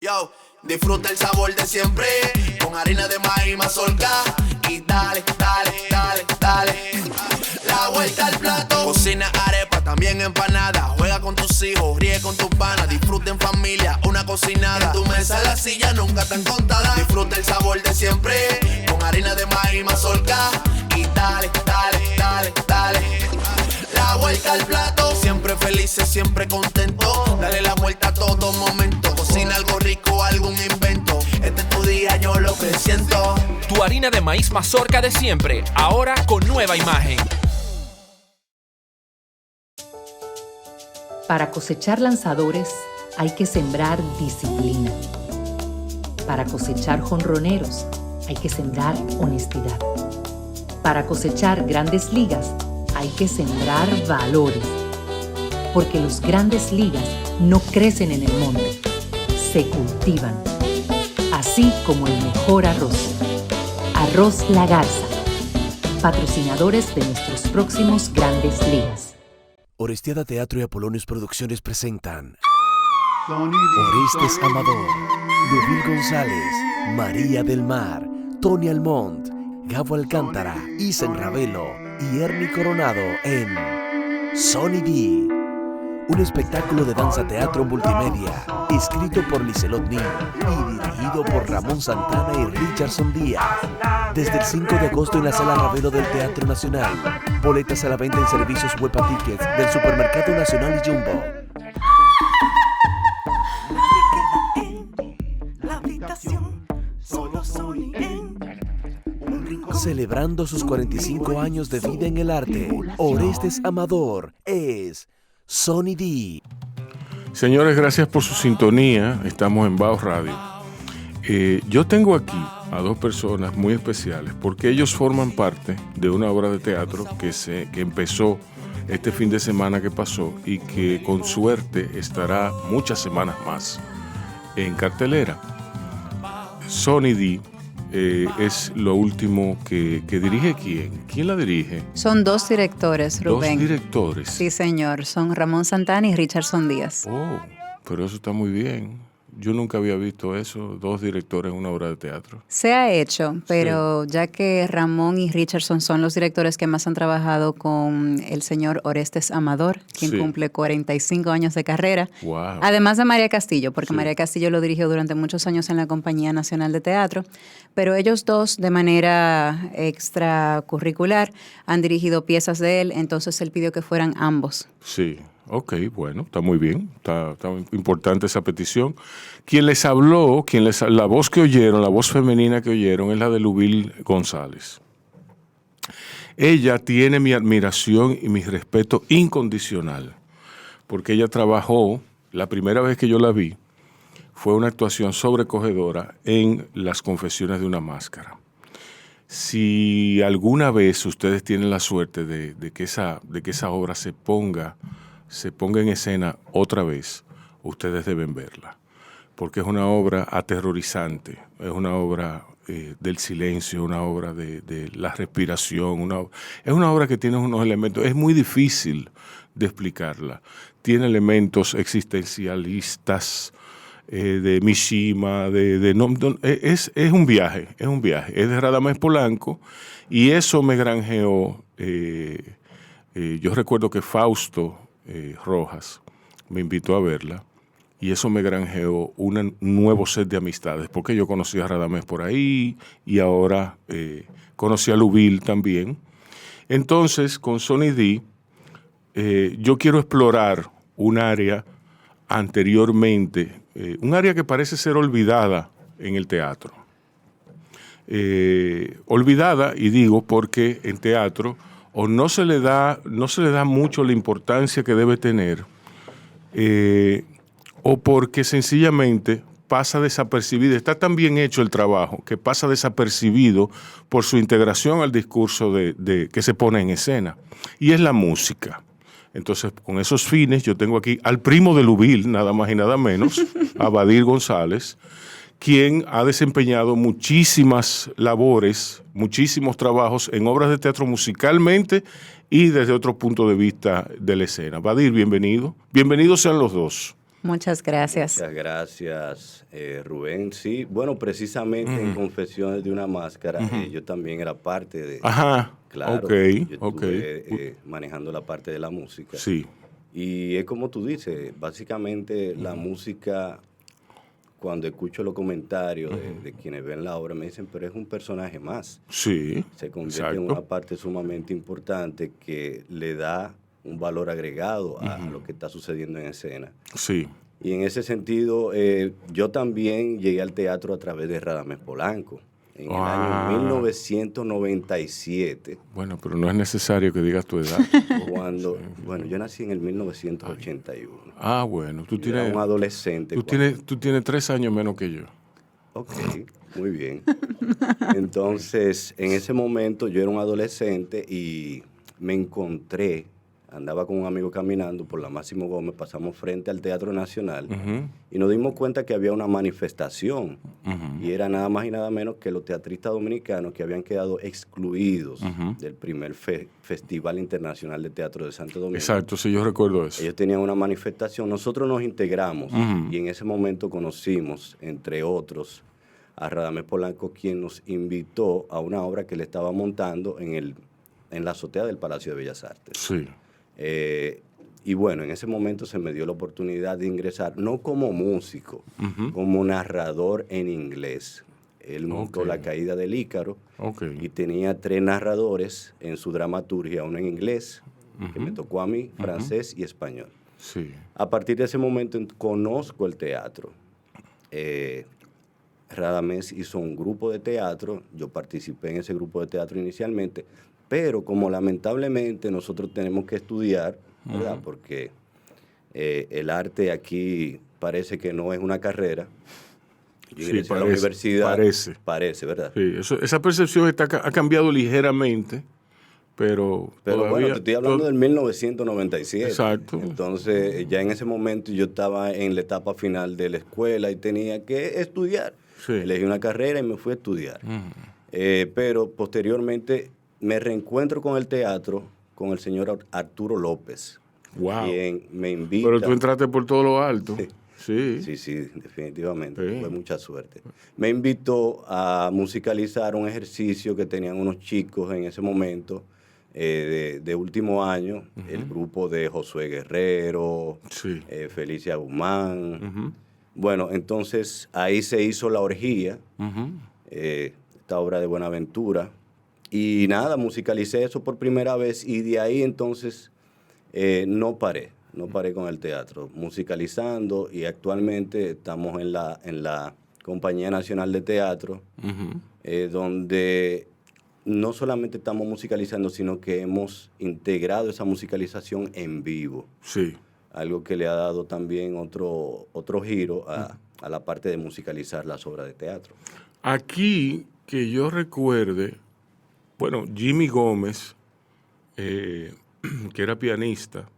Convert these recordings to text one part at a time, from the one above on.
Yo, disfruta el sabor de siempre, con harina de maíz mazorca. Y dale, dale, dale, dale, la vuelta al plato. Cocina arepa, también empanada. Juega con tus hijos, ríe con tus panas. Disfruta en familia, una cocinada. En tu mesa la silla nunca tan contada. Disfruta el sabor de siempre, con harina de maíz mazorca. Y dale, dale, dale, dale, la vuelta al plato. Siempre felices, siempre contento. Dale la vuelta a todo momento. Cocina algo rico, algún invento. Este es tu día, yo lo presiento. Tu harina de maíz mazorca de siempre, ahora con nueva imagen. Para cosechar lanzadores hay que sembrar disciplina. Para cosechar jonroneros hay que sembrar honestidad. Para cosechar grandes ligas hay que sembrar valores. Porque los grandes ligas no crecen en el monte, se cultivan. Así como el mejor arroz. Arroz La Garza, patrocinadores de nuestros próximos grandes ligas. Orestiada Teatro y Apolonios Producciones presentan Orestes Amador, Lubil González, María del Mar, Tony Almont, Gabo Alcántara, Isen Ravelo y Ernie Coronado en Sonny D. Un espectáculo de danza-teatro multimedia, escrito por Liselot Nin y dirigido por Ramón Santana y Richardson Díaz. Desde el 5 de agosto en la Sala Ravelo del Teatro Nacional. Boletas a la venta en servicios Huepa Tickets del Supermercado Nacional y Jumbo. Celebrando sus 45 años de vida en el arte, Orestes Amador es Sonny D. Señores, gracias por su sintonía. Estamos en Baos Radio. Yo tengo aquí a dos personas muy especiales porque ellos forman parte de una obra de teatro que empezó este fin de semana que pasó y que con suerte estará muchas semanas más en cartelera. Sonny D es lo último que dirige. ¿Quién la dirige? Son dos directores, Rubén. ¿Dos directores? Sí, señor. Son Ramón Santana y Richardson Díaz. Oh, pero eso está muy bien. Yo nunca había visto eso, dos directores en una obra de teatro. Se ha hecho, pero sí, ya que Ramón y Richardson son los directores que más han trabajado con el señor Orestes Amador, quien sí, cumple 45 años de carrera. Wow. Además de María Castillo, porque Sí. María Castillo lo dirigió durante muchos años en la Compañía Nacional de Teatro, pero ellos dos de manera extracurricular han dirigido piezas de él, entonces él pidió que fueran ambos. Sí, ok, bueno, está muy bien, está importante esa petición. Quien les habló, la voz que oyeron, la voz femenina que oyeron es la de Lubil González. Ella tiene mi admiración y mi respeto incondicional, porque ella trabajó, la primera vez que yo la vi, fue una actuación sobrecogedora en Las Confesiones de una Máscara. Si alguna vez ustedes tienen la suerte de que esa obra se ponga en escena otra vez, ustedes deben verla, porque es una obra aterrorizante, es una obra del silencio, una obra de la respiración, es una obra que tiene unos elementos, es muy difícil de explicarla, tiene elementos existencialistas, de Mishima, es un viaje, es de Radamés Polanco, y eso me granjeó, yo recuerdo que Fausto Rojas me invitó a verla, y eso me granjeó un nuevo set de amistades, porque yo conocí a Radamés por ahí, y ahora conocí a Lubil también. Entonces, con Sonny D, yo quiero explorar un área anteriormente, un área que parece ser olvidada en el teatro. Olvidada, y digo porque en teatro o no se le da mucho la importancia que debe tener, o porque sencillamente pasa desapercibido. Está tan bien hecho el trabajo que pasa desapercibido por su integración al discurso que se pone en escena, y es la música. Entonces, con esos fines, yo tengo aquí al primo de Lubil, nada más y nada menos, a Badir González, quien ha desempeñado muchísimas labores, muchísimos trabajos en obras de teatro musicalmente y desde otro punto de vista de la escena. Badir, bienvenido. Bienvenidos sean los dos. Muchas gracias. Muchas gracias, Rubén. Sí, bueno, precisamente en Confesiones de una Máscara, yo también era parte de... Ajá, Claro, ok, yo estuve manejando la parte de la música. Sí. Y es como tú dices, básicamente la música, cuando escucho los comentarios de quienes ven la obra, me dicen, pero es un personaje más. Sí, Se convierte en exacto. una parte sumamente importante que le da un valor agregado a lo que está sucediendo en escena. Sí. Y en ese sentido, yo también llegué al teatro a través de Radamés Polanco. En el año 1997. Bueno, pero no es necesario que digas tu edad. Cuando, bueno, yo nací en el 1981. Ah, bueno, tú Yo era tienes... un adolescente. Tú tienes 3 años menos que yo. Ok, muy bien. Entonces, en ese momento yo era un adolescente y me encontré, andaba con un amigo caminando por la Máximo Gómez, pasamos frente al Teatro Nacional y nos dimos cuenta que había una manifestación y era nada más y nada menos que los teatristas dominicanos que habían quedado excluidos del primer Festival Internacional de Teatro de Santo Domingo. Exacto, sí, yo recuerdo eso. Ellos tenían una manifestación, nosotros nos integramos y en ese momento conocimos, entre otros, a Radamés Polanco, quien nos invitó a una obra que le estaba montando en la azotea del Palacio de Bellas Artes. Sí. Y bueno, en ese momento se me dio la oportunidad de ingresar, no como músico, como narrador en inglés. Él montó La Caída del Ícaro y tenía 3 narradores en su dramaturgia, uno en inglés, que me tocó a mí, francés y español. Sí. A partir de ese momento conozco el teatro. Radamés hizo un grupo de teatro, yo participé en ese grupo de teatro inicialmente, pero como lamentablemente nosotros tenemos que estudiar, ¿verdad? Porque el arte aquí parece que no es una carrera. Yo ingresé a la universidad. Parece, ¿verdad? Sí, esa percepción ha cambiado ligeramente, pero todavía, bueno, te estoy hablando del 1997. Exacto. Entonces, ya en ese momento yo estaba en la etapa final de la escuela y tenía que estudiar. Sí. Elegí una carrera y me fui a estudiar. Pero posteriormente me reencuentro con el teatro, con el señor Arturo López, wow, quien me invita. Pero tú entraste por todo lo alto. Sí, definitivamente. Fue mucha suerte. Me invitó a musicalizar un ejercicio que tenían unos chicos en ese momento, de último año, el grupo de Josué Guerrero, Felicia Guzmán. Bueno, entonces ahí se hizo La Orgía, esta obra de Buenaventura. Y nada, musicalicé eso por primera vez y de ahí entonces no paré con el teatro, musicalizando, y actualmente estamos en la Compañía Nacional de Teatro, donde no solamente estamos musicalizando, sino que hemos integrado esa musicalización en vivo. Sí. Algo que le ha dado también otro giro a la parte de musicalizar las obras de teatro. Aquí, que yo recuerde, bueno, Jimmy Gómez, que era pianista,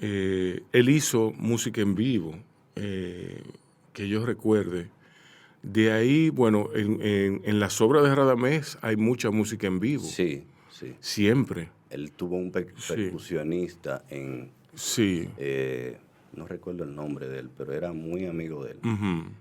él hizo música en vivo, que yo recuerde. De ahí, bueno, en las obras de Radamés hay mucha música en vivo. Sí, sí. Siempre. Él tuvo un percusionista en... Sí. No recuerdo el nombre de él, pero era muy amigo de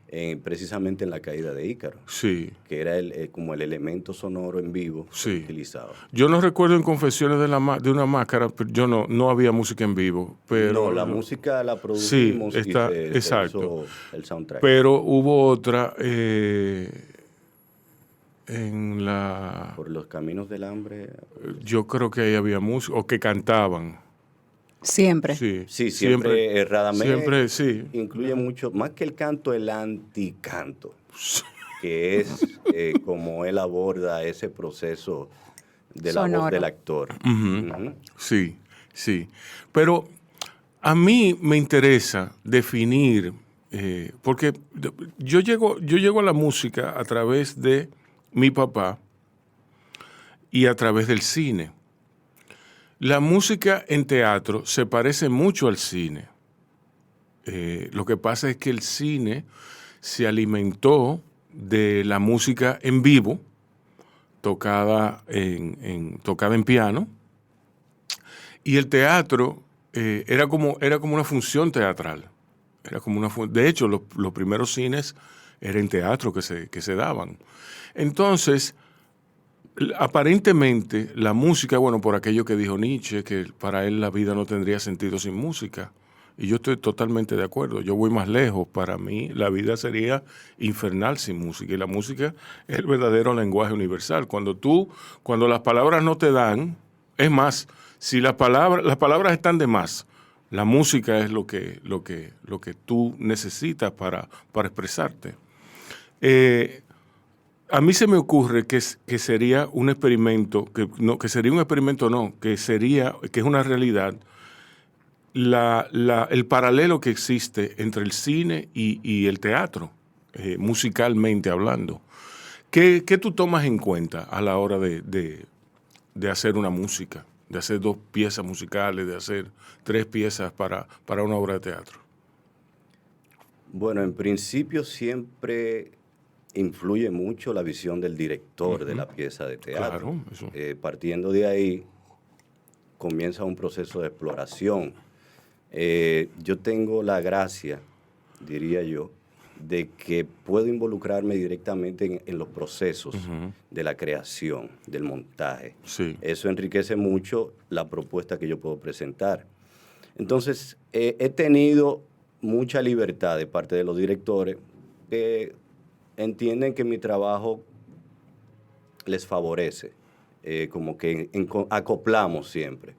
él. Precisamente en La Caída de Ícaro. Sí. Que era como el elemento sonoro en vivo utilizado. Yo no recuerdo en Confesiones de una Máscara, pero yo no había música en vivo. Pero no, la música la producimos y se exacto. hizo el soundtrack. Pero hubo otra Por los Caminos del Hambre. Yo creo que ahí había música, o que cantaban. Siempre. Sí, siempre Radamés siempre, sí. Incluye mucho, más que el canto, el anticanto, que es como él aborda ese proceso de la voz del actor. Sí, sí. Pero a mí me interesa definir, porque yo llego a la música a través de mi papá y a través del cine. La música en teatro se parece mucho al cine. Lo que pasa es que el cine se alimentó de la música en vivo, tocada en piano, y el teatro era como una función teatral. Era como una fuente. De hecho, los primeros cines eran teatro que se daban. Entonces, aparentemente, la música, bueno, por aquello que dijo Nietzsche, que para él la vida no tendría sentido sin música. Y yo estoy totalmente de acuerdo. Yo voy más lejos. Para mí, la vida sería infernal sin música. Y la música es el verdadero lenguaje universal. Cuando las palabras no te dan, es más, si las palabras están de más, la música es lo que tú necesitas para expresarte. A mí se me ocurre que sería un experimento, que es una realidad, el paralelo que existe entre el cine y el teatro, musicalmente hablando. ¿Qué tú tomas en cuenta a la hora de hacer una música, de hacer 2 piezas musicales, de hacer 3 piezas para una obra de teatro? Bueno, en principio siempre influye mucho la visión del director de la pieza de teatro. Claro, eso. Partiendo de ahí, comienza un proceso de exploración. Yo tengo la gracia, diría yo, de que puedo involucrarme directamente en los procesos de la creación, del montaje. Sí. Eso enriquece mucho la propuesta que yo puedo presentar. Entonces, he tenido mucha libertad de parte de los directores que entienden que mi trabajo les favorece. Como que acoplamos siempre.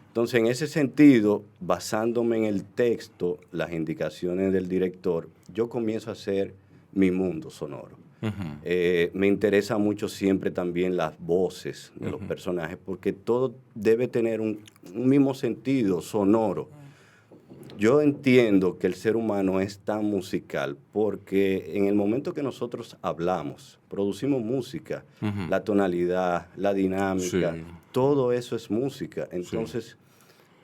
Entonces, en ese sentido, basándome en el texto, las indicaciones del director, yo comienzo a hacer mi mundo sonoro. Me interesa mucho siempre también las voces de los personajes, porque todo debe tener un mismo sentido sonoro. Yo entiendo que el ser humano es tan musical porque en el momento que nosotros hablamos, producimos música, la tonalidad, la dinámica, todo eso es música. Entonces,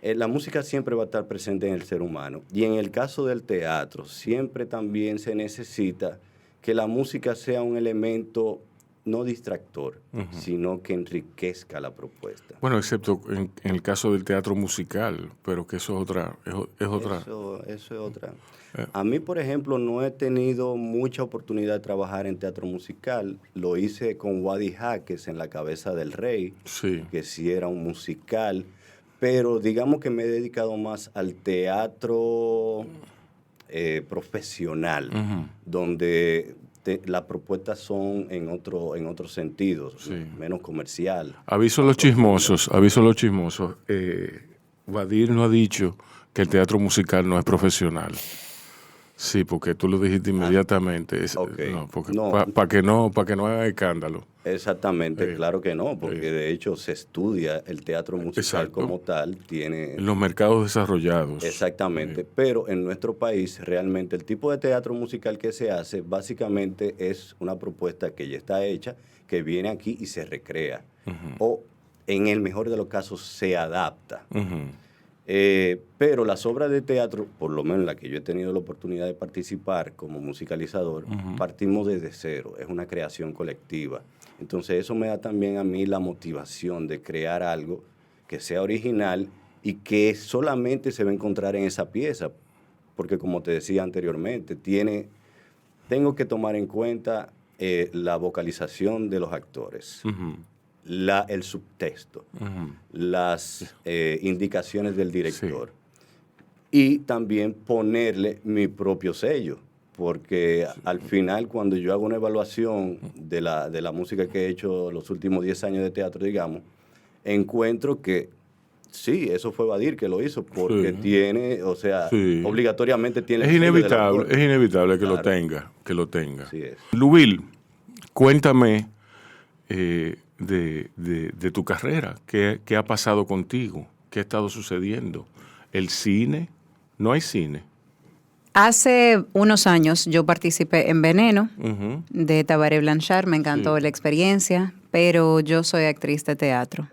la música siempre va a estar presente en el ser humano. Y en el caso del teatro, siempre también se necesita que la música sea un elemento no distractor, sino que enriquezca la propuesta. Bueno, excepto en el caso del teatro musical, pero que eso es otra. Eso es otra. A mí, por ejemplo, no he tenido mucha oportunidad de trabajar en teatro musical. Lo hice con Wadi Jaques en La Cabeza del Rey, que sí era un musical, pero digamos que me he dedicado más al teatro profesional, donde las propuestas son en otros sentidos, menos comercial. Aviso a los chismosos. Wadir no ha dicho que el teatro musical no es profesional. Sí, porque tú lo dijiste inmediatamente. Para que no haga escándalo. Exactamente, claro que no, porque de hecho se estudia el teatro musical como tal. Tiene en los mercados desarrollados. Exactamente, pero en nuestro país realmente el tipo de teatro musical que se hace básicamente es una propuesta que ya está hecha, que viene aquí y se recrea. O en el mejor de los casos se adapta. Pero las obras de teatro, por lo menos en la que yo he tenido la oportunidad de participar como musicalizador, partimos desde cero, es una creación colectiva. Entonces eso me da también a mí la motivación de crear algo que sea original y que solamente se va a encontrar en esa pieza, porque como te decía anteriormente, tengo que tomar en cuenta la vocalización de los actores. El subtexto, las indicaciones del director y también ponerle mi propio sello, porque al final cuando yo hago una evaluación de la música que he hecho los últimos 10 años de teatro, digamos, encuentro que sí, eso fue Wadir que lo hizo, porque tiene, o sea, obligatoriamente tiene... Es inevitable que lo tenga. Así es. Lubil, cuéntame... de tu carrera, ¿qué ha pasado contigo? ¿Qué ha estado sucediendo? ¿El cine? ¿No hay cine? Hace unos años yo participé en Veneno de Tabaré Blanchard, me encantó la experiencia, pero yo soy actriz de teatro.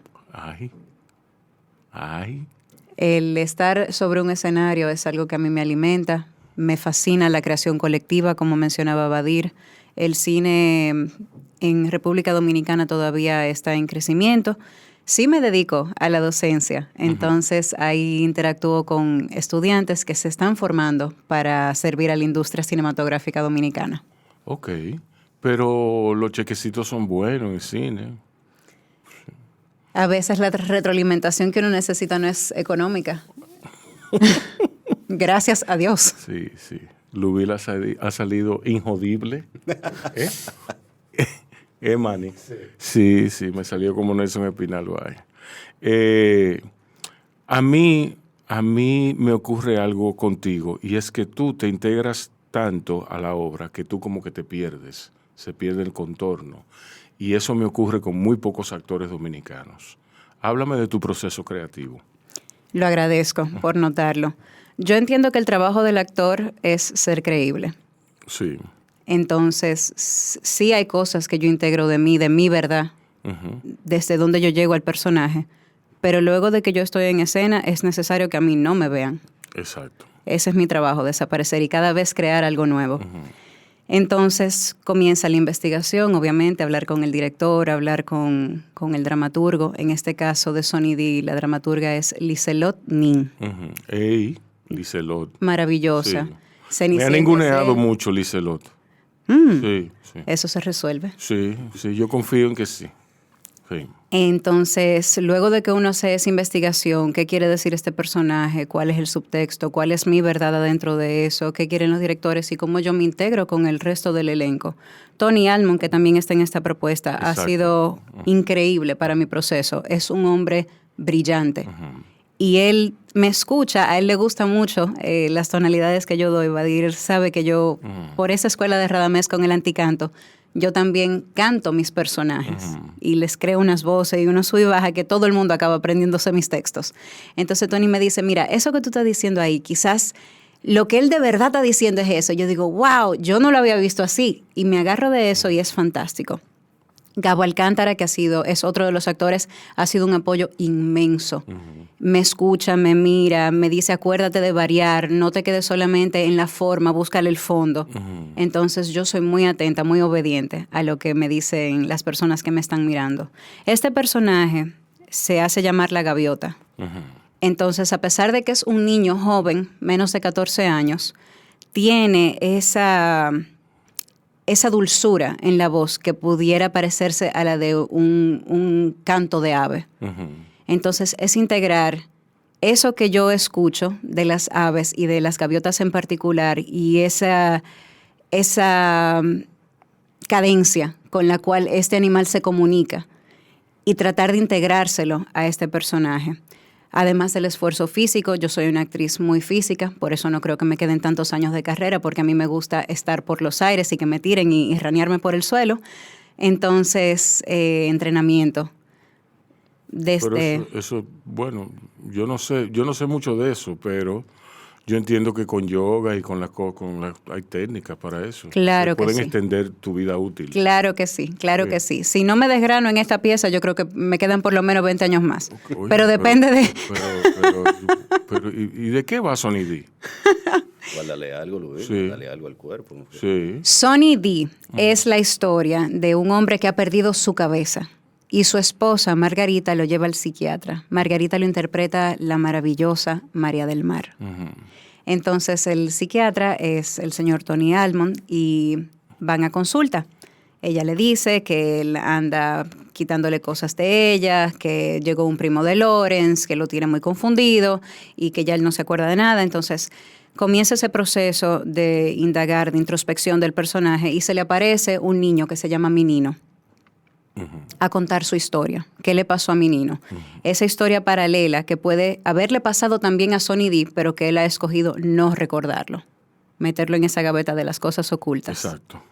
El estar sobre un escenario es algo que a mí me alimenta, me fascina la creación colectiva, como mencionaba Wadir. El cine en República Dominicana todavía está en crecimiento. sí me dedico a la docencia. Entonces, ahí interactúo con estudiantes que se están formando para servir a la industria cinematográfica dominicana. Ok, pero los chequecitos son buenos en cine. A veces la retroalimentación que uno necesita no es económica. Gracias a Dios. Sí, sí. Lubil ha salido injodible. Manny? Sí, sí, me salió como Nelson Espinal. A mí me ocurre algo contigo, y es que tú te integras tanto a la obra que tú como que te pierdes, se pierde el contorno. Y eso me ocurre con muy pocos actores dominicanos. Háblame de tu proceso creativo. Lo agradezco por notarlo. Yo entiendo que el trabajo del actor es ser creíble. Sí. Entonces, sí hay cosas que yo integro de mi verdad, desde donde yo llego al personaje, pero luego de que yo estoy en escena es necesario que a mí no me vean. Exacto. Ese es mi trabajo, desaparecer y cada vez crear algo nuevo. Entonces comienza la investigación, obviamente, hablar con el director, hablar con el dramaturgo. En este caso de Sonny D, la dramaturga es Liselot Nin. Ey, Liselot. Maravillosa. Sí. Me ha ninguneado mucho Liselot. Sí, sí. Eso se resuelve. Sí, sí, yo confío en que sí. Sí. Entonces, luego de que uno hace esa investigación, qué quiere decir este personaje, cuál es el subtexto, cuál es mi verdad adentro de eso, qué quieren los directores y cómo yo me integro con el resto del elenco. Tony Almond, que también está en esta propuesta, Exacto. ha sido increíble para mi proceso. Es un hombre brillante. Y él me escucha, a él le gusta mucho las tonalidades que yo doy. Badir sabe que yo, por esa escuela de Radamés con el anticanto, yo también canto mis personajes y les creo unas voces y una sub y baja que todo el mundo acaba aprendiéndose mis textos. Entonces Tony me dice, mira, eso que tú estás diciendo ahí, quizás lo que él de verdad está diciendo es eso. Yo digo, wow, yo no lo había visto así. Y me agarro de eso y es fantástico. Gabo Alcántara, que es otro de los actores, ha sido un apoyo inmenso. Me escucha, me mira, me dice, acuérdate de variar, no te quedes solamente en la forma, búscale el fondo. Entonces yo soy muy atenta, muy obediente a lo que me dicen las personas que me están mirando. Este personaje se hace llamar La Gaviota. Entonces, a pesar de que es un niño joven, menos de 14 años, tiene esa dulzura en la voz que pudiera parecerse a la de un canto de ave. Entonces, es integrar eso que yo escucho de las aves y de las gaviotas en particular y esa cadencia con la cual este animal se comunica y tratar de integrárselo a este personaje. Además del esfuerzo físico, yo soy una actriz muy física, por eso no creo que me queden tantos años de carrera, porque a mí me gusta estar por los aires y que me tiren y ranearme por el suelo. Entonces, entrenamiento. Pero eso, bueno, yo no sé mucho de eso, pero yo entiendo que con yoga y hay técnicas para eso. Claro que sí. Pueden extender tu vida útil. Claro que sí, claro que sí. Si no me desgrano en esta pieza, yo creo que me quedan por lo menos 20 años más. Oye, pero depende de... Pero, ¿y de qué va Sonny D? Guárdale algo, Luis, guárdale algo al cuerpo. Sí. Sonny D es la historia de un hombre que ha perdido su cabeza. Y su esposa, Margarita, lo lleva al psiquiatra. Margarita lo interpreta la maravillosa María del Mar. Entonces, el psiquiatra es el señor Tony Almond y van a consulta. Ella le dice que él anda quitándole cosas de ella, que llegó un primo de Lawrence, que lo tiene muy confundido y que ya él no se acuerda de nada. Entonces, comienza ese proceso de indagar, de introspección del personaje y se le aparece un niño que se llama Minino. A contar su historia, qué le pasó a Minino. Esa historia paralela que puede haberle pasado también a Sonny D, pero que él ha escogido no recordarlo, meterlo en esa gaveta de las cosas ocultas. Exacto.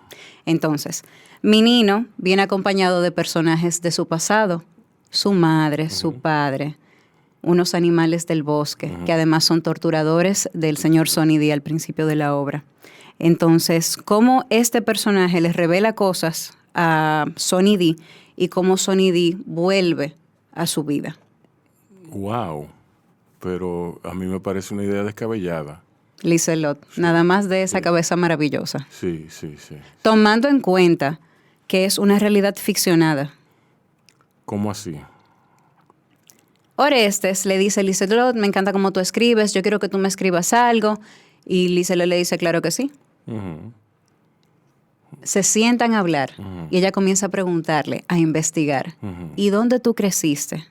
Entonces, Minino viene acompañado de personajes de su pasado, su madre, su padre, unos animales del bosque, que además son torturadores del señor Sonny D al principio de la obra. Entonces, cómo este personaje les revela cosas a Sonny D y cómo Sonny D vuelve a su vida. Wow, pero a mí me parece una idea descabellada. Liselot, nada más de esa cabeza maravillosa. Sí, sí, sí. Tomando en cuenta que es una realidad ficcionada. ¿Cómo así? Orestes le dice, Lizelot, me encanta cómo tú escribes, yo quiero que tú me escribas algo. Y Lizelot le dice, claro que sí. Se sientan a hablar y ella comienza a preguntarle, a investigar. ¿Y dónde tú creciste?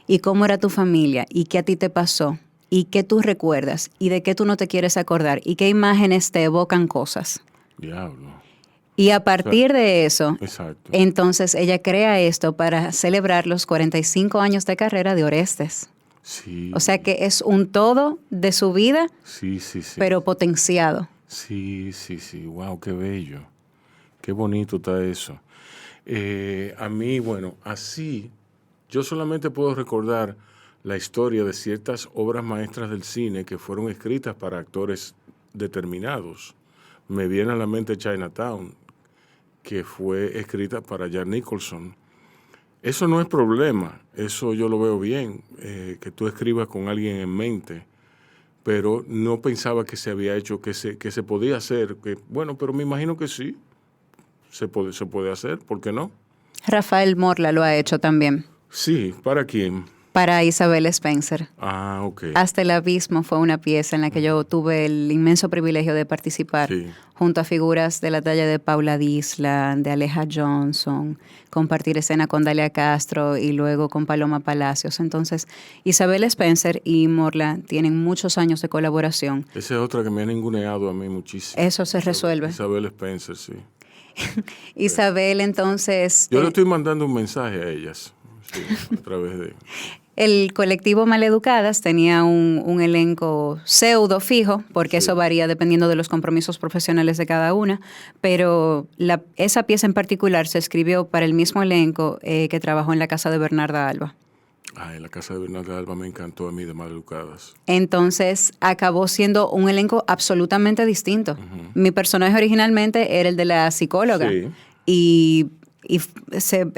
¿Y cómo era tu familia? ¿Y qué a ti te pasó? ¿Y qué tú recuerdas? ¿Y de qué tú no te quieres acordar? ¿Y qué imágenes te evocan cosas? Diablo. Y a partir de eso, Exacto. entonces ella crea esto para celebrar los 45 años de carrera de Orestes. Sí. O sea que es un todo de su vida, Sí. pero potenciado. Sí. Wow, qué bello. Qué bonito está eso. A mí, bueno, así, yo solamente puedo recordar la historia de ciertas obras maestras del cine que fueron escritas para actores determinados. Me viene a la mente Chinatown, que fue escrita para Jack Nicholson. Eso no es problema, eso yo lo veo bien, que tú escribas con alguien en mente, pero no pensaba que se había hecho, que se podía hacer. Bueno, pero me imagino que sí, se puede hacer, ¿por qué no? Rafael Morla lo ha hecho también. Sí, ¿para quién? Para Isabel Spencer. Ah, ok. Hasta el abismo fue una pieza en la que yo tuve el inmenso privilegio de participar junto a figuras de la talla de Paula Disla, de Aleja Johnson, compartir escena con Dalia Castro y luego con Paloma Palacios. Entonces, Isabel Spencer y Morla tienen muchos años de colaboración. Esa es otra que me ha ninguneado a mí muchísimo. Eso se resuelve. Isabel Spencer, sí. Isabel, entonces... Yo le estoy mandando un mensaje a ellas, sí, a través de... El colectivo Maleducadas tenía un elenco pseudo fijo, porque eso varía dependiendo de los compromisos profesionales de cada una, pero esa pieza en particular se escribió para el mismo elenco que trabajó en la casa de Bernarda Alba. En la casa de Bernarda Alba me encantó a mí de Maleducadas. Entonces acabó siendo un elenco absolutamente distinto. Mi personaje originalmente era el de la psicóloga y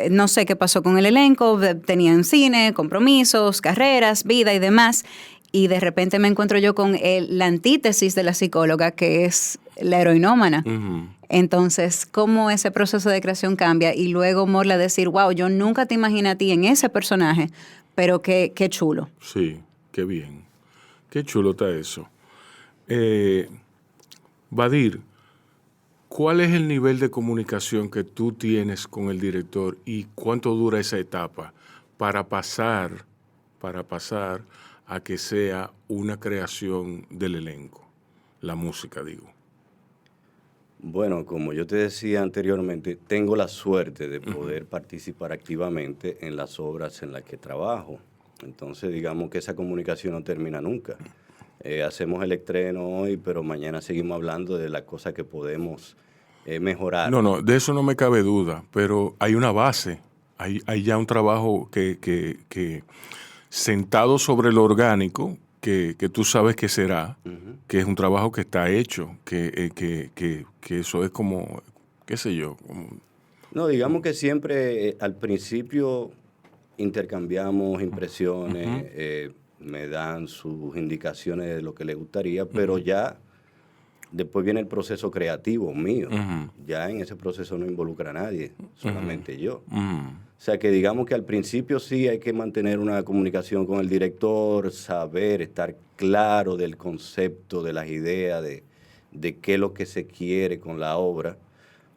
no sé qué pasó con el elenco, tenían cine, compromisos, carreras, vida y demás, y de repente me encuentro yo con la antítesis de la psicóloga, que es la heroinómana. Entonces, cómo ese proceso de creación cambia, y luego Morla decir, wow, yo nunca te imaginé a ti en ese personaje, pero qué chulo. Sí, qué bien. Qué chulo está eso. Badir, ¿cuál es el nivel de comunicación que tú tienes con el director y cuánto dura esa etapa para pasar a que sea una creación del elenco? La música, digo. Bueno, como yo te decía anteriormente, tengo la suerte de poder participar activamente en las obras en las que trabajo. Entonces, digamos que esa comunicación no termina nunca. Hacemos el estreno hoy, pero mañana seguimos hablando de las cosas que podemos mejorar. No, de eso no me cabe duda, pero hay una base, hay ya un trabajo que sentado sobre lo orgánico, que tú sabes que será, que es un trabajo que está hecho, que eso es como, qué sé yo. No, digamos que siempre al principio intercambiamos impresiones, me dan sus indicaciones de lo que les gustaría, pero ya después viene el proceso creativo mío. Ya en ese proceso no involucra a nadie, solamente yo. O sea que digamos que al principio sí hay que mantener una comunicación con el director, saber, estar claro del concepto, de las ideas, de qué es lo que se quiere con la obra,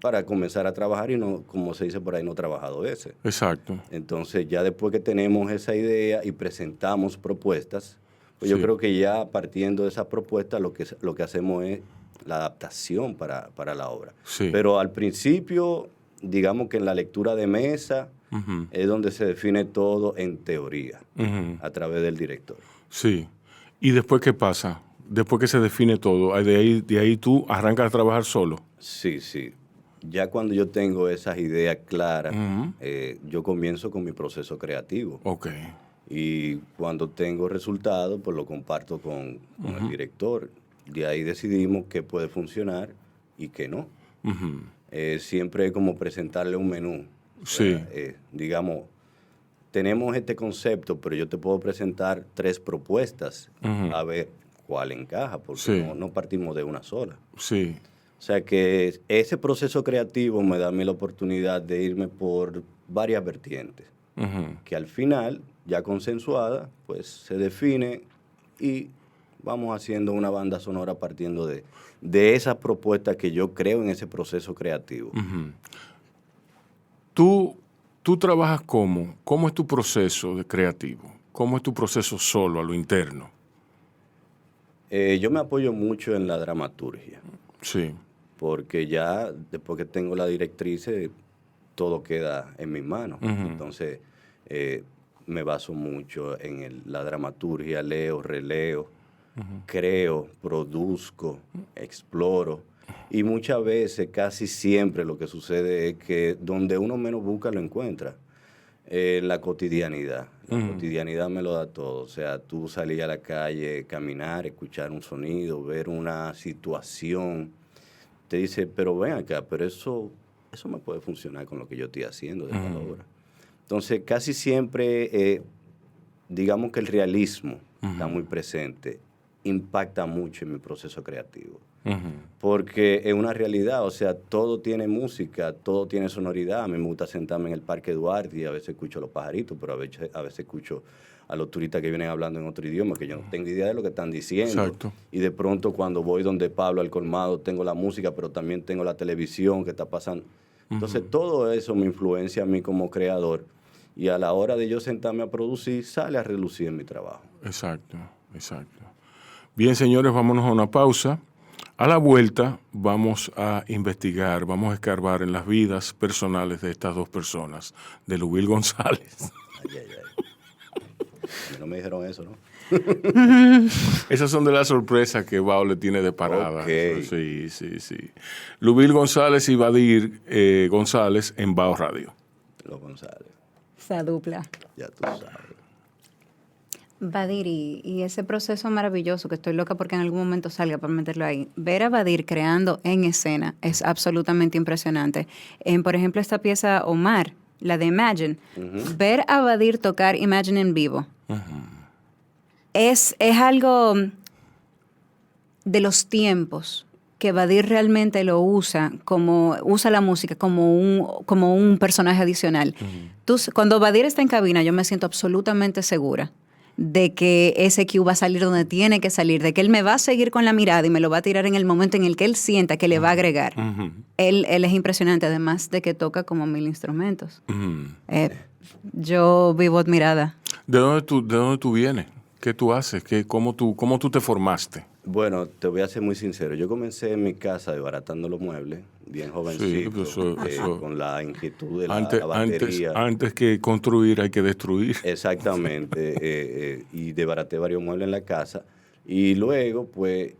para comenzar a trabajar y no, como se dice por ahí, no trabajar dos veces. Exacto. Entonces ya después que tenemos esa idea y presentamos propuestas, pues yo creo que ya partiendo de esas propuestas lo que hacemos es la adaptación para la obra. Sí. Pero al principio, digamos que en la lectura de mesa es donde se define todo en teoría, a través del director. Sí. ¿Y después qué pasa? Después que se define todo, de ahí tú arrancas a trabajar solo. Sí. Ya cuando yo tengo esas ideas claras, yo comienzo con mi proceso creativo. Ok. Y cuando tengo resultados, pues lo comparto con el director. De ahí decidimos qué puede funcionar y qué no. Siempre es como presentarle un menú. Sí. Digamos, tenemos este concepto, pero yo te puedo presentar 3 propuestas a ver cuál encaja, porque no partimos de una sola. Sí. O sea que ese proceso creativo me da a mí la oportunidad de irme por varias vertientes, que al final ya consensuada, pues se define y vamos haciendo una banda sonora partiendo de esas propuestas que yo creo en ese proceso creativo. ¿Tú trabajas cómo? ¿Cómo es tu proceso de creativo? ¿Cómo es tu proceso solo, a lo interno? Yo me apoyo mucho en la dramaturgia. Sí. Porque ya después que tengo la directriz, todo queda en mis manos. Entonces, me baso mucho en la dramaturgia, leo, releo, creo, produzco, exploro. Y muchas veces, casi siempre, lo que sucede es que donde uno menos busca, lo encuentra. La cotidianidad. La cotidianidad me lo da todo. O sea, tú salir a la calle, caminar, escuchar un sonido, ver una situación, te dice, pero ven acá, pero eso me puede funcionar con lo que yo estoy haciendo de esta obra. Entonces, casi siempre, digamos que el realismo está muy presente, impacta mucho en mi proceso creativo. Porque es una realidad, o sea, todo tiene música, todo tiene sonoridad. A mí me gusta sentarme en el Parque Duarte y a veces escucho a los pajaritos, pero a veces escucho a los turistas que vienen hablando en otro idioma, que yo no tengo idea de lo que están diciendo. Exacto. Y de pronto cuando voy donde Pablo al colmado, tengo la música, pero también tengo la televisión que está pasando. Entonces, todo eso me influencia a mí como creador. Y a la hora de yo sentarme a producir, sale a relucir en mi trabajo. Exacto. Bien, señores, vámonos a una pausa. A la vuelta vamos a investigar, vamos a escarbar en las vidas personales de estas dos personas, de Lubil González. Ay. A mí no me dijeron eso, ¿no? Esas son de las sorpresas que Bao le tiene de parada. Okay. Sí. Lubil González y Badir González en Bao Radio. Los González. Esa dupla. Ya tú sabes. Badir, y ese proceso maravilloso, que estoy loca porque en algún momento salga para meterlo ahí. Ver a Badir creando en escena es absolutamente impresionante. Por ejemplo, esta pieza Omar, la de Imagine, ver a Badir tocar Imagine en vivo es algo de los tiempos que Badir realmente lo usa la música como un personaje adicional. Cuando Badir está en cabina, yo me siento absolutamente segura de que ese cue va a salir donde tiene que salir, de que él me va a seguir con la mirada y me lo va a tirar en el momento en el que él sienta que le va a agregar. Él es impresionante, además de que toca como 1000 instrumentos. Yo vivo admirada. ¿De dónde tú vienes? ¿Qué tú haces? ¿Cómo tú te formaste? Bueno, te voy a ser muy sincero. Yo comencé en mi casa desbaratando los muebles, bien jovencito, con la inquietud de la batería. Antes que construir hay que destruir. Exactamente. Y desbaraté varios muebles en la casa. Y luego, pues,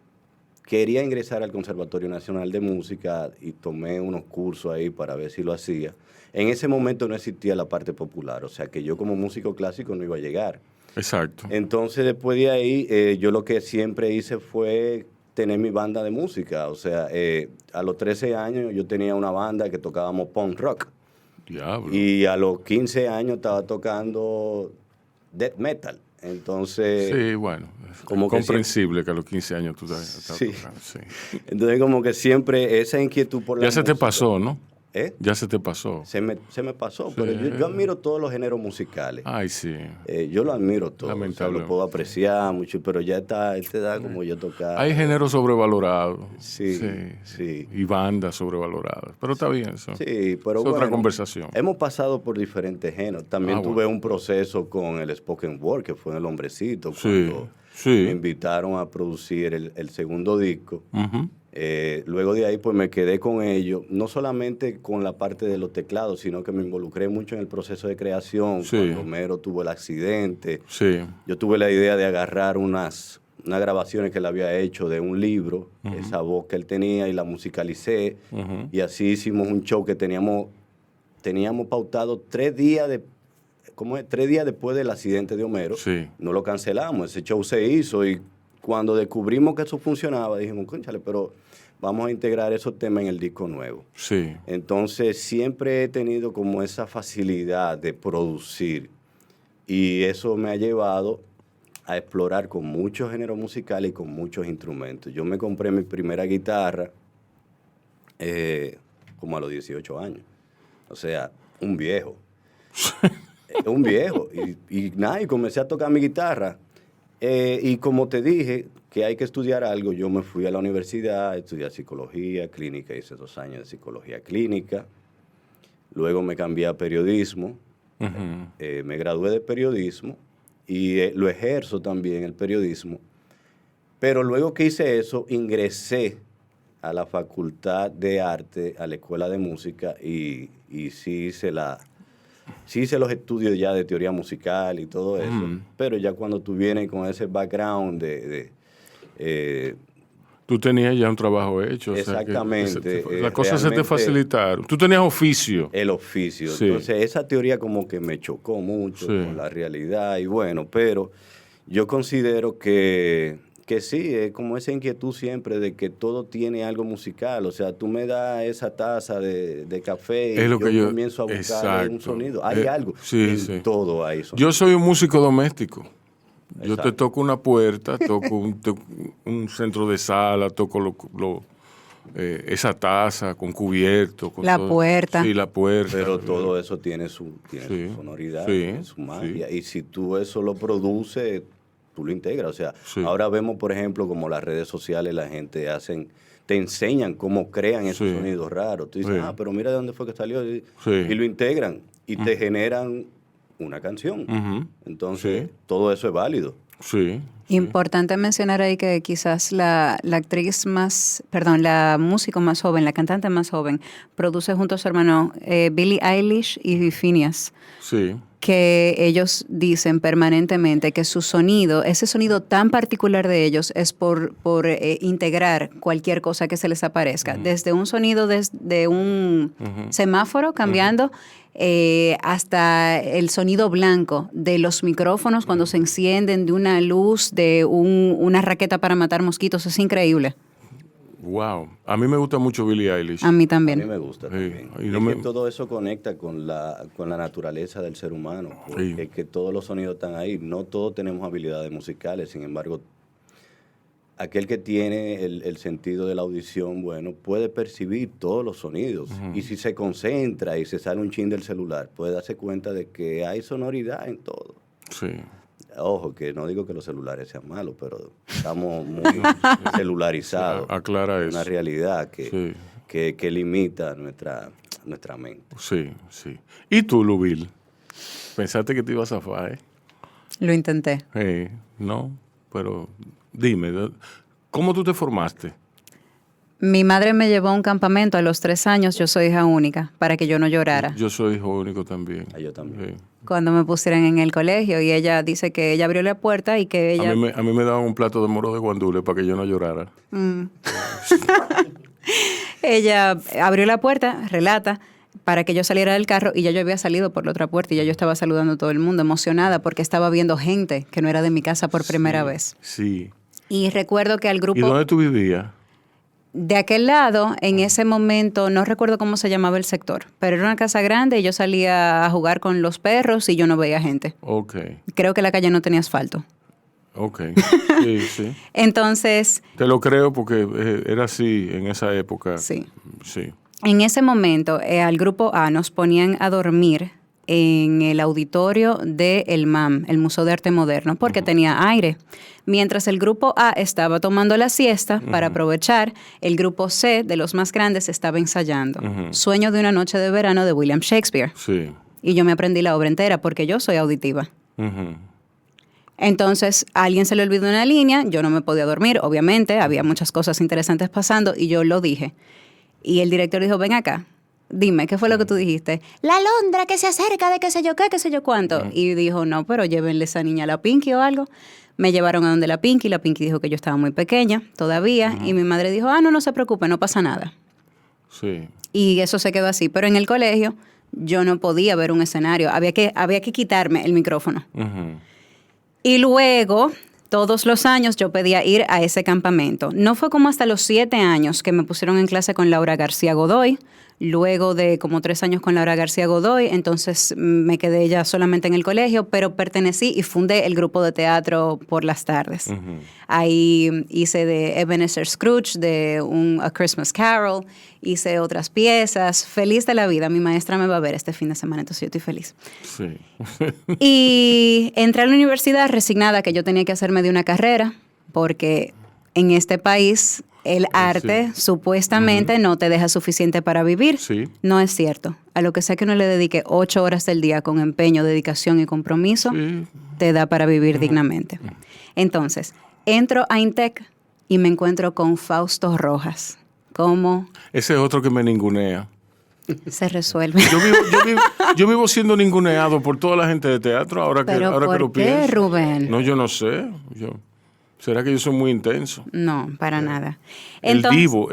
quería ingresar al Conservatorio Nacional de Música y tomé unos cursos ahí para ver si lo hacía. En ese momento no existía la parte popular, o sea que yo como músico clásico no iba a llegar. Exacto. Entonces, después de ahí, yo lo que siempre hice fue tener mi banda de música. O sea, a los 13 años yo tenía una banda que tocábamos punk rock. Diablo. Y a los 15 años estaba tocando death metal. Entonces... Sí, bueno, como es comprensible que a los 15 años tú estás tocando. Sí. Entonces, como que siempre esa inquietud por la música... Ya se te pasó, ¿no? Ya se te pasó. Se me pasó, sí. Pero yo admiro todos los géneros musicales. Ay, sí. Yo lo admiro todo. O sea, lo puedo apreciar mucho, pero ya está, él te da como yo tocar. Hay géneros sobrevalorados. Sí. Y bandas sobrevaloradas. Pero está bien eso. Sí, pero es otra conversación. Hemos pasado por diferentes géneros. También tuve un proceso con el spoken word, que fue en El Hombrecito, cuando me invitaron a producir el segundo disco. Luego de ahí pues me quedé con ellos, no solamente con la parte de los teclados, sino que me involucré mucho en el proceso de creación. Cuando Homero tuvo el accidente, yo tuve la idea de agarrar unas grabaciones que él había hecho de un libro, esa voz que él tenía, y la musicalicé, y así hicimos un show que teníamos pautado 3 días después del accidente de Homero. No lo cancelamos, ese show se hizo, y cuando descubrimos que eso funcionaba, dijimos, cónchale, pero vamos a integrar esos temas en el disco nuevo. Entonces, siempre he tenido como esa facilidad de producir, y eso me ha llevado a explorar con muchos géneros musicales y con muchos instrumentos. Yo me compré mi primera guitarra como a los 18 años. O sea, un viejo. Un viejo. Y nada, y comencé a tocar mi guitarra. Y como te dije que hay que estudiar algo, yo me fui a la universidad a estudiar psicología clínica, hice 2 años de psicología clínica. Luego me cambié a periodismo. Me gradué de periodismo y lo ejerzo también, el periodismo. Pero luego que hice eso, ingresé a la Facultad de Arte, a la Escuela de Música, y sí hice los estudios ya de teoría musical y todo eso. Pero ya cuando tú vienes con ese background tú tenías ya un trabajo hecho. Exactamente. O sea, que las cosas se te facilitaron. Tú tenías oficio. El oficio. Sí. Entonces, esa teoría como que me chocó mucho con la realidad. Y bueno, pero yo considero que sí, es como esa inquietud siempre de que todo tiene algo musical. O sea, tú me das esa taza de café y yo comienzo a buscar un sonido. Hay algo. En todo hay sonido. Yo soy un músico doméstico. Yo te toco una puerta, toco un centro de sala, toco esa taza con cubierto. Con la puerta. Sí, la puerta. Pero todo eso tiene su sonoridad, tiene su magia. Y si tú eso lo produces, tú lo integras. O sea, ahora vemos, por ejemplo, como las redes sociales, la gente te enseñan cómo crean esos sonidos raros. Tú dices, pero mira de dónde fue que salió. Y lo integran y te generan una canción. Entonces, todo eso es válido. Sí. Importante mencionar ahí que quizás la músico más joven, la cantante más joven, produce junto a su hermano Billie Eilish y Phineas. Sí. Que ellos dicen permanentemente que su sonido, ese sonido tan particular de ellos, es por integrar cualquier cosa que se les aparezca. Desde un sonido de un semáforo cambiando hasta el sonido blanco de los micrófonos cuando se encienden, de una luz, de una raqueta para matar mosquitos. Es increíble. Wow. A mí me gusta mucho Billie Eilish. A mí también. A mí me gusta también. Y todo eso conecta con la naturaleza del ser humano. Porque que todos los sonidos están ahí. No todos tenemos habilidades musicales. Sin embargo, aquel que tiene el sentido de la audición, bueno, puede percibir todos los sonidos. Y si se concentra y se sale un chin del celular, puede darse cuenta de que hay sonoridad en todo. Sí. Ojo, que no digo que los celulares sean malos, pero estamos muy celularizados. Aclara eso. Una realidad que limita nuestra mente. Sí, sí. ¿Y tú, Lubil? ¿Pensaste que te ibas a zafar, Lo intenté. No, pero dime, ¿cómo tú te formaste? Mi madre me llevó a un campamento a los 3 años, yo soy hija única, para que yo no llorara. Yo soy hijo único también. Yo también. Cuando me pusieron en el colegio, y ella dice que ella abrió la puerta y que ella... A mí me daban un plato de moro de guandule para que yo no llorara. Ella abrió la puerta, relata, para que yo saliera del carro, y ya yo había salido por la otra puerta y ya yo estaba saludando a todo el mundo, emocionada porque estaba viendo gente que no era de mi casa por primera vez. Sí. Y recuerdo que al grupo... ¿Y dónde tú vivías? De aquel lado, en ese momento, no recuerdo cómo se llamaba el sector, pero era una casa grande y yo salía a jugar con los perros y yo no veía gente. Ok. Creo que la calle no tenía asfalto. Ok, sí, sí. Entonces... Te lo creo porque era así en esa época. Sí. Sí. En ese momento, al grupo A nos ponían a dormir en el auditorio del MAM, el Museo de Arte Moderno, porque tenía aire. Mientras el grupo A estaba tomando la siesta para aprovechar, el grupo C, de los más grandes, estaba ensayando. Sueño de una noche de verano de William Shakespeare. Sí. Y yo me aprendí la obra entera porque yo soy auditiva. Entonces, a alguien se le olvidó una línea, yo no me podía dormir, obviamente, había muchas cosas interesantes pasando y yo lo dije. Y el director dijo, ven acá, dime, ¿qué fue lo que tú dijiste? La alondra que se acerca de qué sé yo qué, qué sé yo cuánto. Y dijo, no, pero llévenle esa niña a la Pinky o algo. Me llevaron a donde la Pinky dijo que yo estaba muy pequeña todavía, y mi madre dijo, no se preocupe, no pasa nada. Sí. Y eso se quedó así. Pero en el colegio yo no podía ver un escenario, había que quitarme el micrófono. Y luego, todos los años yo pedía ir a ese campamento. No fue como hasta los 7 años que me pusieron en clase con Laura García Godoy, luego de como 3 años con Laura García Godoy, entonces me quedé ya solamente en el colegio, pero pertenecí y fundé el grupo de teatro por las tardes. Ahí hice de Ebenezer Scrooge, de A Christmas Carol, hice otras piezas, feliz de la vida. Mi maestra me va a ver este fin de semana, entonces yo estoy feliz. Sí. Y entré a la universidad resignada que yo tenía que hacerme de una carrera, porque en este país el arte supuestamente no te deja suficiente para vivir. Sí. No es cierto. A lo que sea que uno le dedique 8 horas del día con empeño, dedicación y compromiso, te da para vivir dignamente. Entonces, entro a INTEC y me encuentro con Fausto Rojas. ¿Cómo Ese es otro que me ningunea. se resuelve? Yo vivo siendo ninguneado por toda la gente de teatro ahora que ¿Pero ahora por que lo qué, pienso. Rubén? No, yo no sé. ¿Será que yo soy muy intenso? No, para nada. El divo,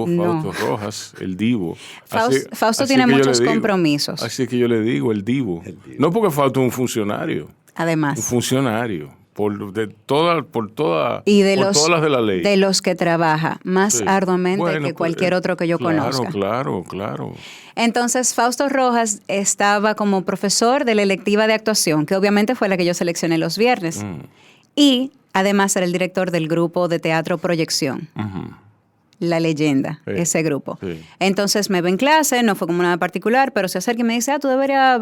No. Fausto Rojas, el divo. Fausto Así tiene que yo muchos le digo. compromisos. Así es que yo le digo, el divo. No porque Fausto es un funcionario. Además. Un funcionario. Por todas Y de todas las de la ley. De los que trabaja más Sí. arduamente Bueno, que cualquier otro que yo conozca. Claro. Entonces, Fausto Rojas estaba como profesor de la electiva de actuación, que obviamente fue la que yo seleccioné los viernes. Y además era el director del grupo de teatro Proyección. La Leyenda, Sí. ese grupo. Sí. Entonces me ve en clase, no fue como nada particular, pero se acerca y me dice, tú deberías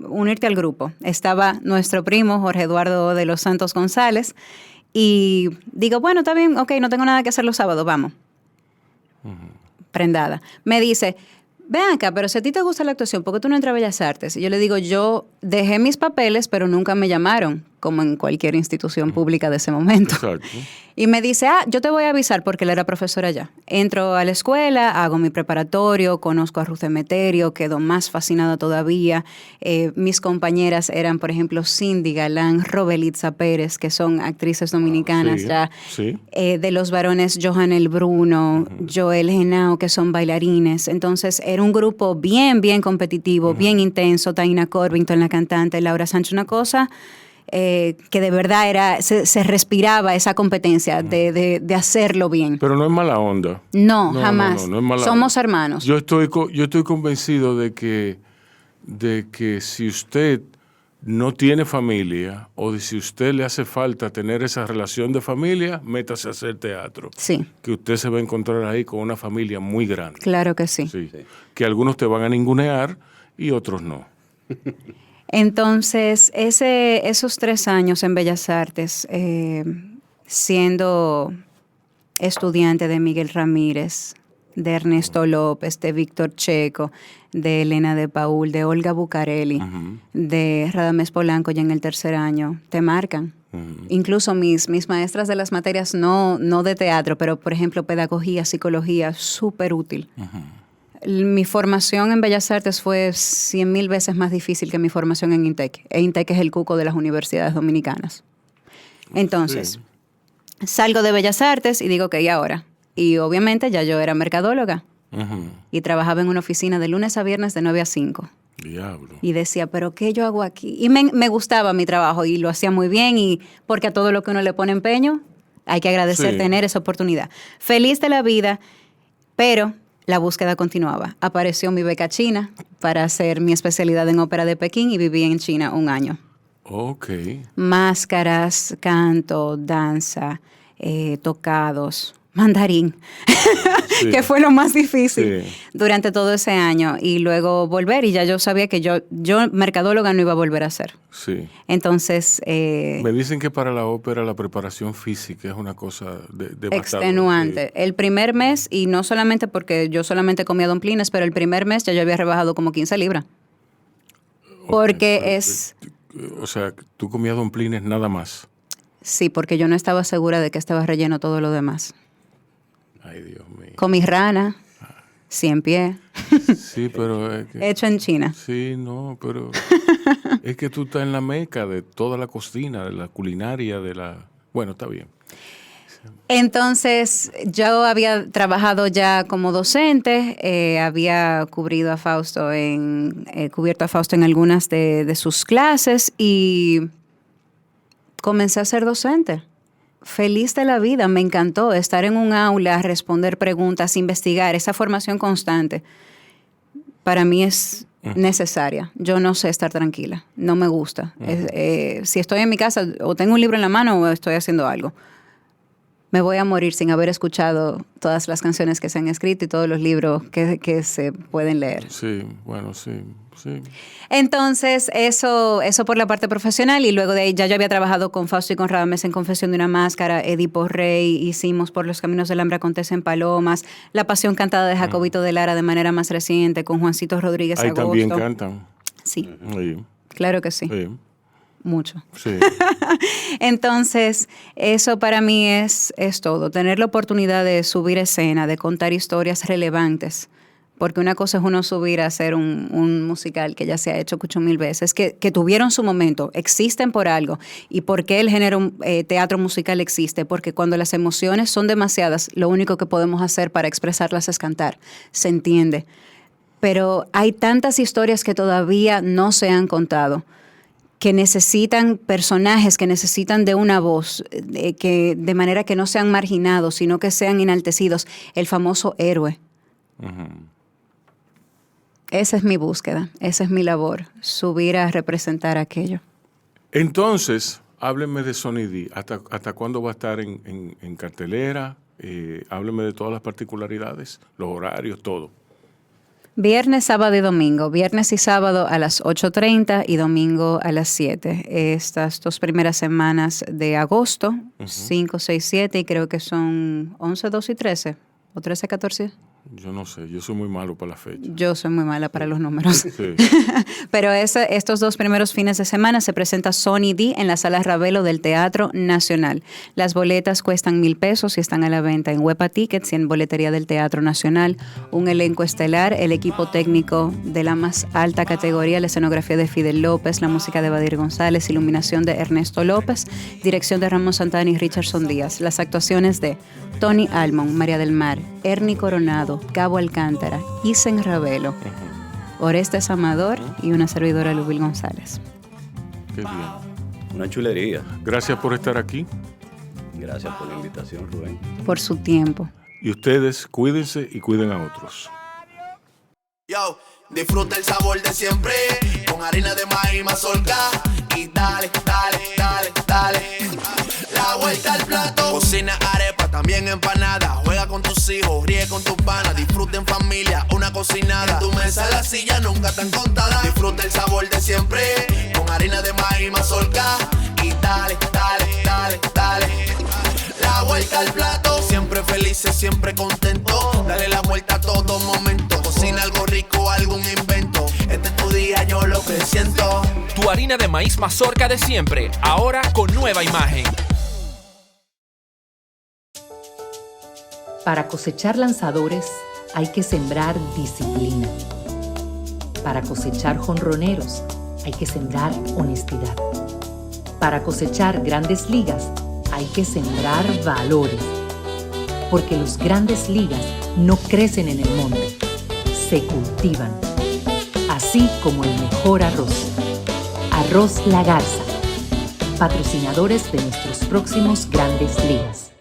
unirte al grupo. Estaba nuestro primo, Jorge Eduardo de los Santos González, y digo, bueno, está bien, ok, no tengo nada que hacer los sábados, vamos. Prendada. Me dice, ven acá, pero si a ti te gusta la actuación, ¿por qué tú no entras a Bellas Artes? Y yo le digo, yo dejé mis papeles, pero nunca me llamaron, como en cualquier institución pública de ese momento. Exacto. Y me dice, yo te voy a avisar porque él era profesor allá. Entro a la escuela, hago mi preparatorio, conozco a Ruth Emeterio, quedo más fascinada todavía. Mis compañeras eran, por ejemplo, Cindy Galán, Robelitza Pérez, que son actrices dominicanas Sí, ya. sí. De los varones, Johanel Bruno, Joel Genao, que son bailarines. Entonces, era un grupo bien competitivo, bien intenso. Taina Corbington, la cantante, Laura Sánchez, una cosa que de verdad se respiraba esa competencia de hacerlo bien. Pero no es mala onda. No, jamás. No es mala Somos onda. hermanos. Yo estoy convencido de que si usted no tiene familia o de si usted le hace falta tener esa relación de familia, métase a hacer teatro. Sí, Que usted se va a encontrar ahí con una familia muy grande. claro que sí. Sí. Que algunos te van a ningunear y otros no. Entonces, esos 3 años en Bellas Artes, siendo estudiante de Miguel Ramírez, de Ernesto López, de Víctor Checo, de Elena de Paul, de Olga Bucarelli, de Radamés Polanco ya en el 3er año, te marcan. Incluso mis maestras de las materias no de teatro, pero por ejemplo pedagogía, psicología, súper útil. Mi formación en Bellas Artes fue 100,000 veces más difícil que mi formación en INTEC. INTEC es el cuco de las universidades dominicanas. Entonces, salgo de Bellas Artes y digo, ¿y ahora? Y obviamente ya yo era mercadóloga y trabajaba en una oficina de lunes a viernes de 9 a 5. Diablo. Y decía, ¿pero qué yo hago aquí? Y me gustaba mi trabajo y lo hacía muy bien, y porque a todo lo que uno le pone empeño hay que agradecer tener esa oportunidad. Feliz de la vida, pero la búsqueda continuaba. Apareció mi beca china para hacer mi especialidad en ópera de Pekín y viví en China 1 año. Ok. Máscaras, canto, danza, tocados, mandarín, que fue lo más difícil durante todo ese año. Y luego volver, y ya yo sabía que yo mercadóloga no iba a volver a hacer. Sí. Entonces... me dicen que para la ópera la preparación física es una cosa devastadora. Extenuante. El primer mes, y no solamente porque yo solamente comía domplines, pero el primer mes ya yo había rebajado como 15 libras. Porque O sea, tú comías domplines nada más. Sí, porque yo no estaba segura de que estaba relleno todo lo demás. Ay, Dios mío. Comí rana, 100 pies. Sí, pero... es que, hecho en China. Sí, no, pero... es que tú estás en la meca de toda la cocina, de la culinaria, de la... Bueno, está bien. Entonces, yo había trabajado ya como docente, había cubierto a Fausto en algunas de sus clases y comencé a ser docente. Feliz de la vida, me encantó estar en un aula, responder preguntas, investigar, esa formación constante. para mí es necesaria. Yo no sé estar tranquila, no me gusta. Si estoy en mi casa o tengo un libro en la mano o estoy haciendo algo, me voy a morir sin haber escuchado todas las canciones que se han escrito y todos los libros que se pueden leer. Sí, bueno, sí. Entonces, eso por la parte profesional, y luego de ahí ya yo había trabajado con Fausto y con Radamés en Confesión de una Máscara, Edipo Rey, hicimos Por los Caminos del Hambre Acontece en Palomas, La Pasión Cantada de Jacobito de Lara de manera más reciente, con Juancito Rodríguez Ahí Agosto. también cantan. Sí, Sí. claro que sí. Sí. Mucho. Sí. Entonces, eso para mí es todo. Tener la oportunidad de subir escena, de contar historias relevantes. Porque una cosa es uno subir a hacer un musical que ya se ha hecho 8,000 veces, que tuvieron su momento, existen por algo. ¿Y por qué el género teatro musical existe? Porque cuando las emociones son demasiadas, lo único que podemos hacer para expresarlas es cantar. Se entiende. Pero hay tantas historias que todavía no se han contado, que necesitan personajes, que necesitan de una voz, de manera que no sean marginados, sino que sean enaltecidos. El famoso héroe. Uh-huh. Esa es mi búsqueda, esa es mi labor, subir a representar aquello. Entonces, hábleme de Sonny D. ¿Hasta cuándo va a estar en cartelera? Hábleme de todas las particularidades, los horarios, todo. Viernes, sábado y domingo. Viernes y sábado a las 8:30 y domingo a las 7. Estas 2 primeras semanas de agosto, 5, 6, 7, y creo que son 11, 12 y 13, o 13, 14. Yo no sé, yo soy muy malo para la fecha. Yo soy muy mala para los números. Sí. Pero estos 2 primeros fines de semana se presenta Sonny D en la Sala Ravelo del Teatro Nacional. Las boletas cuestan $1,000 y están a la venta en Huepa Tickets y en boletería del Teatro Nacional. Un elenco estelar, el equipo técnico de la más alta categoría, la escenografía de Fidel López, la música de Badir González, iluminación de Ernesto López, dirección de Ramón Santana y Richardson Díaz. Las actuaciones de Tony Almond, María del Mar, Ernie Coronado, Gabo Alcántara, Isen Ravelo, Orestes Amador y una servidora, Lubil González. Qué bien. Una chulería. Gracias por estar aquí. Gracias por la invitación, Rubén. Por su tiempo. Y ustedes cuídense y cuiden a otros. Yo, disfruta el sabor de siempre, con harina de maíz mazorca, y dale, dale, dale, dale. La vuelta al plato. Cocina arepa, también empanada. Juega con tus hijos, ríe con tus panas. Disfruta en familia, una cocinada. En tu mesa la silla nunca tan contada. Disfruta el sabor de siempre, con harina de maíz mazorca, y dale, dale, dale, dale. La vuelta al plato. Siempre felices, siempre contento. Dale la vuelta a todo momento. Cocina algo rico, algún invento. Este es tu día, yo lo que siento. Tu harina de maíz mazorca de siempre, ahora con nueva imagen. Para cosechar lanzadores hay que sembrar disciplina. Para cosechar jonroneros hay que sembrar honestidad. Para cosechar grandes ligas hay que sembrar valores. Porque los grandes ligas no crecen en el monte, se cultivan. Así como el mejor arroz. Arroz La Garza, patrocinadores de nuestros próximos grandes ligas.